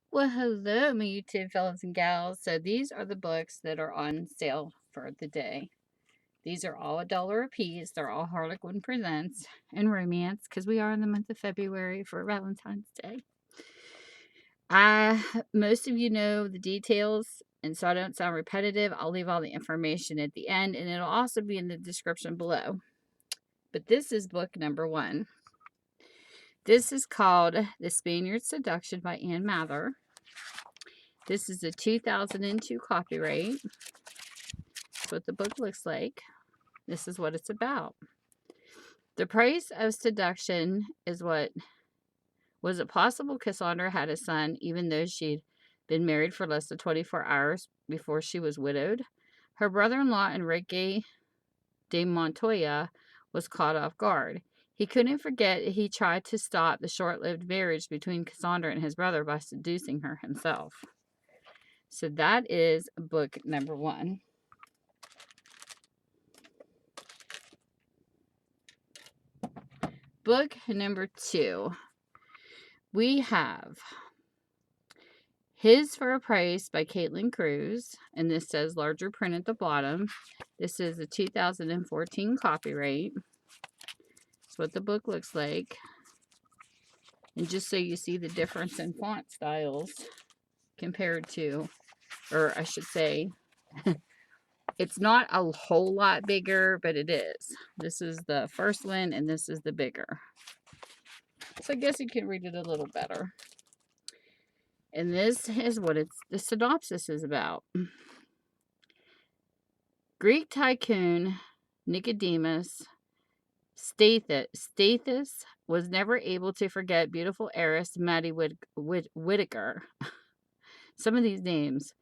Well, hello, my YouTube fellas and gals. So these are the books that are on sale for the day. These are all $1 a piece. They're all Harlequin Presents and romance because we are in the month of February for Valentine's Day. Most of you know the details, and so I don't sound repetitive. I'll leave all the information at the end, and it'll also be in the description below. But this is book number 1. This is called The Spaniard Seduction by Ann Mather. This is a 2002 copyright. That's what the book looks like. This is what it's about. The price of seduction is what was it possible Cassandra had a son even though she'd been married for less than 24 hours before she was widowed? Her brother-in-law Enrique de Montoya was caught off guard. He couldn't forget he tried to stop the short-lived marriage between Cassandra and his brother by seducing her himself. So that is book number 1. Book number 2. We have His for a Price by Caitlin Cruz, and this says larger print at the bottom. This is a 2014 copyright. That's what the book looks like. And just so you see the difference in font styles compared to, or I should say, it's not a whole lot bigger, but it is. This is the first one, and this is the bigger. So I guess you can read it a little better. And this is what the synopsis is about. Greek tycoon Nicodemus Stathis was never able to forget beautiful heiress Maddie Whitaker. Some of these names.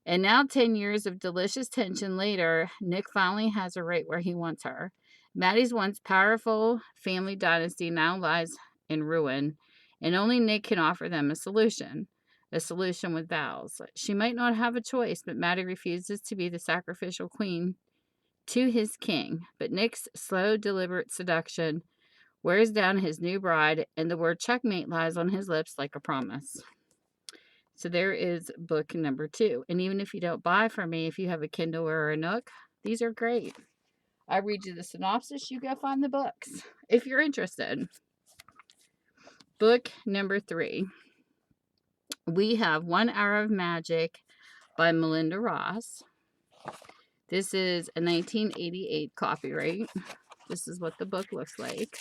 And now, 10 years of delicious tension later, Nick finally has her right where he wants her. Maddie's once powerful family dynasty now lies in ruin, and only Nick can offer them a solution with vows. She might not have a choice, but Maddie refuses to be the sacrificial queen to his king. But Nick's slow, deliberate seduction wears down his new bride, and the word checkmate lies on his lips like a promise. So there is book number 2. And even if you don't buy from me, if you have a Kindle or a Nook, these are great. I read you the synopsis, you go find the books if you're interested. Book number 3. We have 1 Hour of Magic by Melinda Ross. This is a 1988 copyright. This is what the book looks like.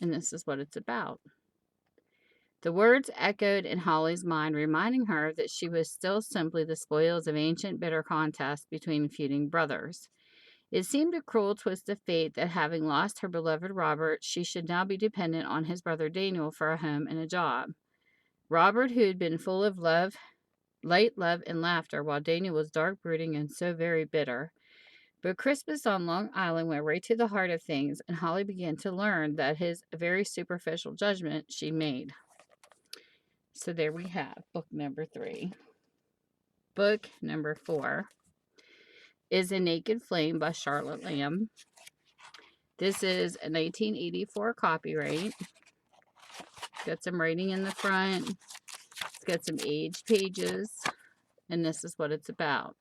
And this is what it's about. The words echoed in Holly's mind, reminding her that she was still simply the spoils of ancient bitter contest between feuding brothers. It seemed a cruel twist of fate that having lost her beloved Robert, she should now be dependent on his brother Daniel for a home and a job. Robert, who had been full of light love and laughter, while Daniel was dark, brooding, and so very bitter. But Christmas on Long Island went right to the heart of things, and Holly began to learn that his very superficial judgment she made. So there we have book number 3. Book number 4 is A Naked Flame by Charlotte Lamb. This is a 1984 copyright. It's got some writing in the front. It's got some age pages. And this is what it's about.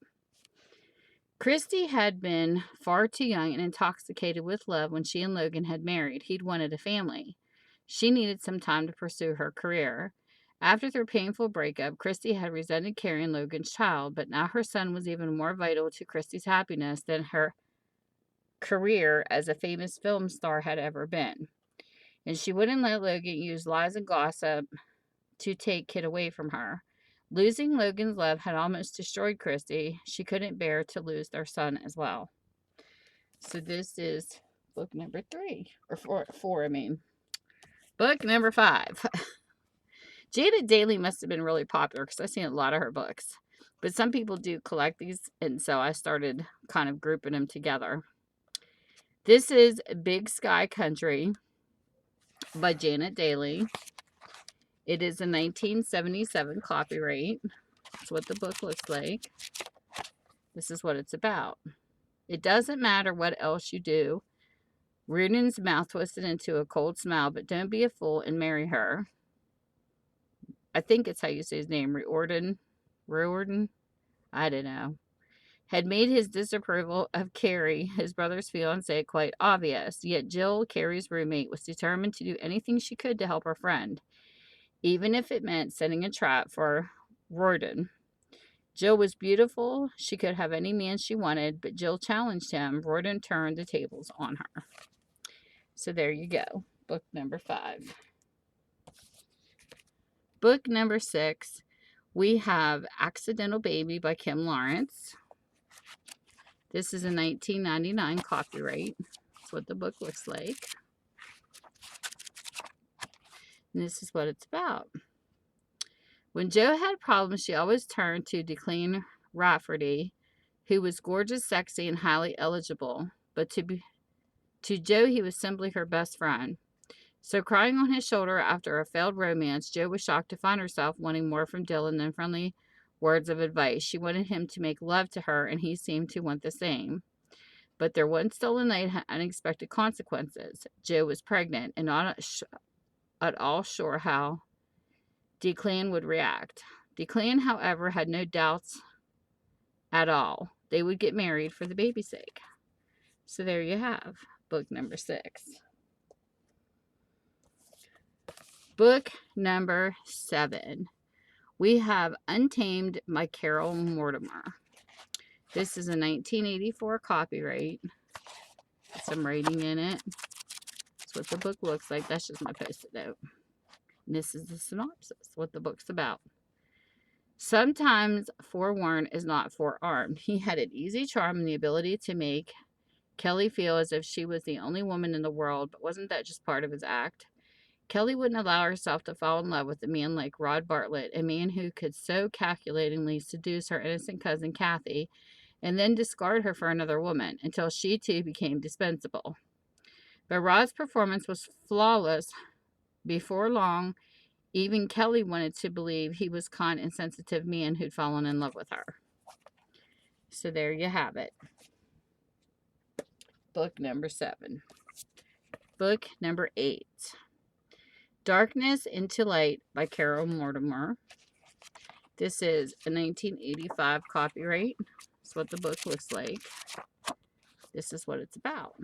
Christy had been far too young and intoxicated with love when she and Logan had married. He'd wanted a family. She needed some time to pursue her career. After their painful breakup, Christy had resented carrying Logan's child, but now her son was even more vital to Christy's happiness than her career as a famous film star had ever been. And she wouldn't let Logan use lies and gossip to take Kid away from her. Losing Logan's love had almost destroyed Christy. She couldn't bear to lose their son as well. So this is book number 3, or 4, I mean. Book number 5. Janet Dailey must have been really popular because I've seen a lot of her books. But some people do collect these, and so I started kind of grouping them together. This is Big Sky Country by Janet Dailey. It is a 1977 copyright. That's what the book looks like. This is what it's about. It doesn't matter what else you do. Reardon's mouth twisted into a cold smile, but don't be a fool and marry her. I think it's how you say his name, Riordan, I don't know, had made his disapproval of Carrie, his brother's fiancée, quite obvious. Yet Jill, Carrie's roommate, was determined to do anything she could to help her friend, even if it meant setting a trap for Riordan. Jill was beautiful. She could have any man she wanted, but Jill challenged him. Riordan turned the tables on her. So there you go. Book number 5. Book number 6, we have Accidental Baby by Kim Lawrence. This is a 1999 copyright. That's what the book looks like. And this is what it's about. When Jo had problems, she always turned to Declan Rafferty, who was gorgeous, sexy, and highly eligible. But to Jo, he was simply her best friend. So crying on his shoulder after a failed romance, Jo was shocked to find herself wanting more from Dylan than friendly words of advice. She wanted him to make love to her, and he seemed to want the same. But their one stolen night had unexpected consequences. Jo was pregnant and not at all sure how Declan would react. Declan, however, had no doubts at all. They would get married for the baby's sake. So there you have book number 6. Book number 7. We have Untamed by Carole Mortimer. This is a 1984 copyright. Some writing in it. That's what the book looks like. That's just my post-it note. And this is the synopsis, what the book's about. Sometimes forewarned is not forearmed. He had an easy charm and the ability to make Kelly feel as if she was the only woman in the world, but wasn't that just part of his act? Kelly wouldn't allow herself to fall in love with a man like Rod Bartlett, a man who could so calculatingly seduce her innocent cousin Kathy and then discard her for another woman until she too became dispensable. But Rod's performance was flawless. Before long, even Kelly wanted to believe he was kind and sensitive man who'd fallen in love with her. So there you have it. Book number 7. Book number 8. Darkness into Light by Carole Mortimer. This is a 1985 copyright. That's what the book looks like. This is what it's about.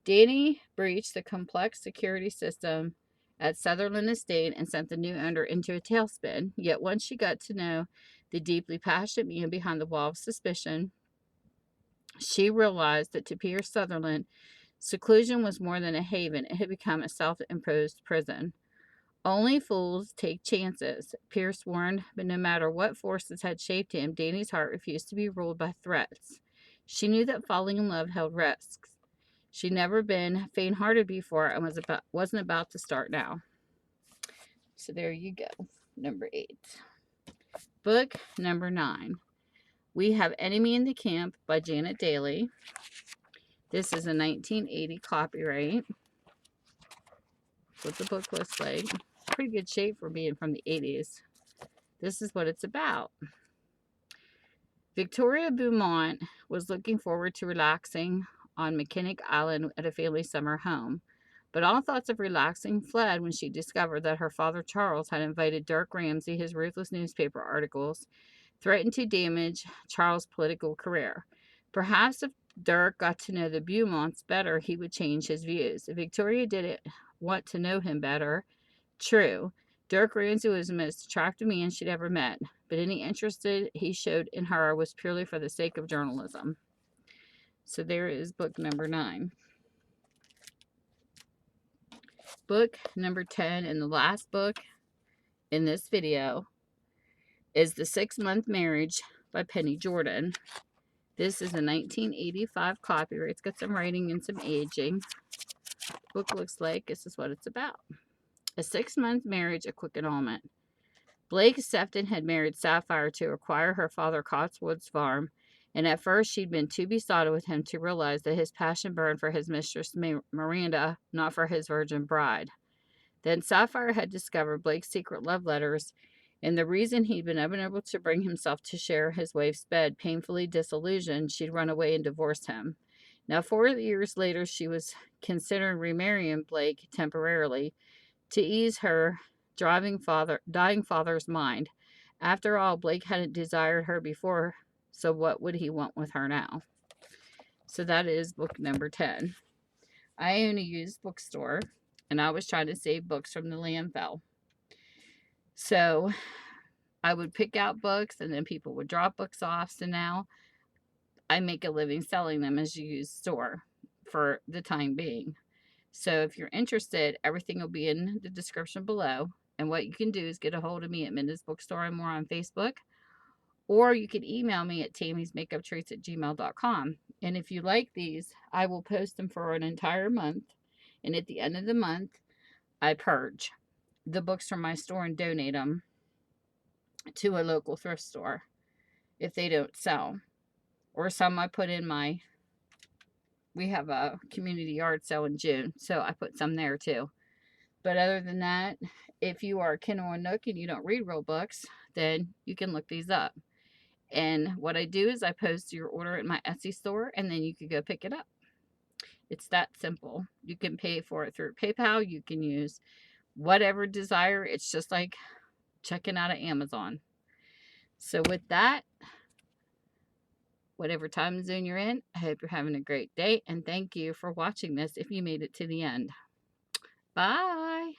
Danny breached the complex security system at Sutherland Estate and sent the new owner into a tailspin. Yet once she got to know the deeply passionate man behind the wall of suspicion, she realized that to Pierce Sutherland, seclusion was more than a haven. It had become a self-imposed prison. Only fools take chances, Pierce warned, but no matter what forces had shaped him, Danny's heart refused to be ruled by threats. She knew that falling in love held risks. She'd never been faint-hearted before and wasn't about to start now. So there you go, number 8. Book number 9. We have Enemy in the Camp by Janet Dailey. This is a 1980 copyright. That's what the book looks like. Pretty good shape for being from the 80s. This is what it's about. Victoria Beaumont was looking forward to relaxing on Mechanic Island at a family summer home. But all thoughts of relaxing fled when she discovered that her father Charles had invited Dirk Ramsey, his ruthless newspaper articles, threatened to damage Charles' political career. Perhaps if Dirk got to know the Beaumonts better, he would change his views. Victoria didn't want to know him better. True, Dirk Ramsey was the most attractive man she'd ever met, but any interest he showed in her was purely for the sake of journalism. So there is book number 9. Book number 10, and the last book in this video, is The 6-Month Marriage by Penny Jordan. This is a 1985 copyright. It's got some writing and some aging. The book looks like this is what it's about. A 6-month marriage, a quick annulment. Blake Sefton had married Sapphire to acquire her father Cotswold's farm, and at first she'd been too besotted with him to realize that his passion burned for his mistress Miranda, not for his virgin bride. Then Sapphire had discovered Blake's secret love letters, and the reason he'd been unable to bring himself to share his wife's bed, painfully disillusioned, she'd run away and divorced him. Now, 4 years later, she was considering remarrying Blake temporarily to ease her dying father's mind. After all, Blake hadn't desired her before, so what would he want with her now? So that is book number 10. I own a used bookstore, and I was trying to save books from the landfill. So I would pick out books, and then people would drop books off. So now I make a living selling them as a used store for the time being. So if you're interested, everything will be in the description below. And what you can do is get a hold of me at Minda's Bookstore and More on Facebook. Or you can email me at tammysmakeuptreats@gmail.com. And if you like these, I will post them for an entire month. And at the end of the month, I purge the books from my store and donate them to a local thrift store if they don't sell. Or some I put in we have a community yard sale in June, so I put some there too. But other than that, if you are a Kindle and Nook and you don't read real books, then you can look these up. And what I do is I post your order at my Etsy store, and then you can go pick it up. It's that simple. You can pay for it through PayPal. You can use whatever desire. It's just like checking out of Amazon. So with that, whatever time zone you're in, I hope you're having a great day, and thank you for watching this if you made it to the end. Bye.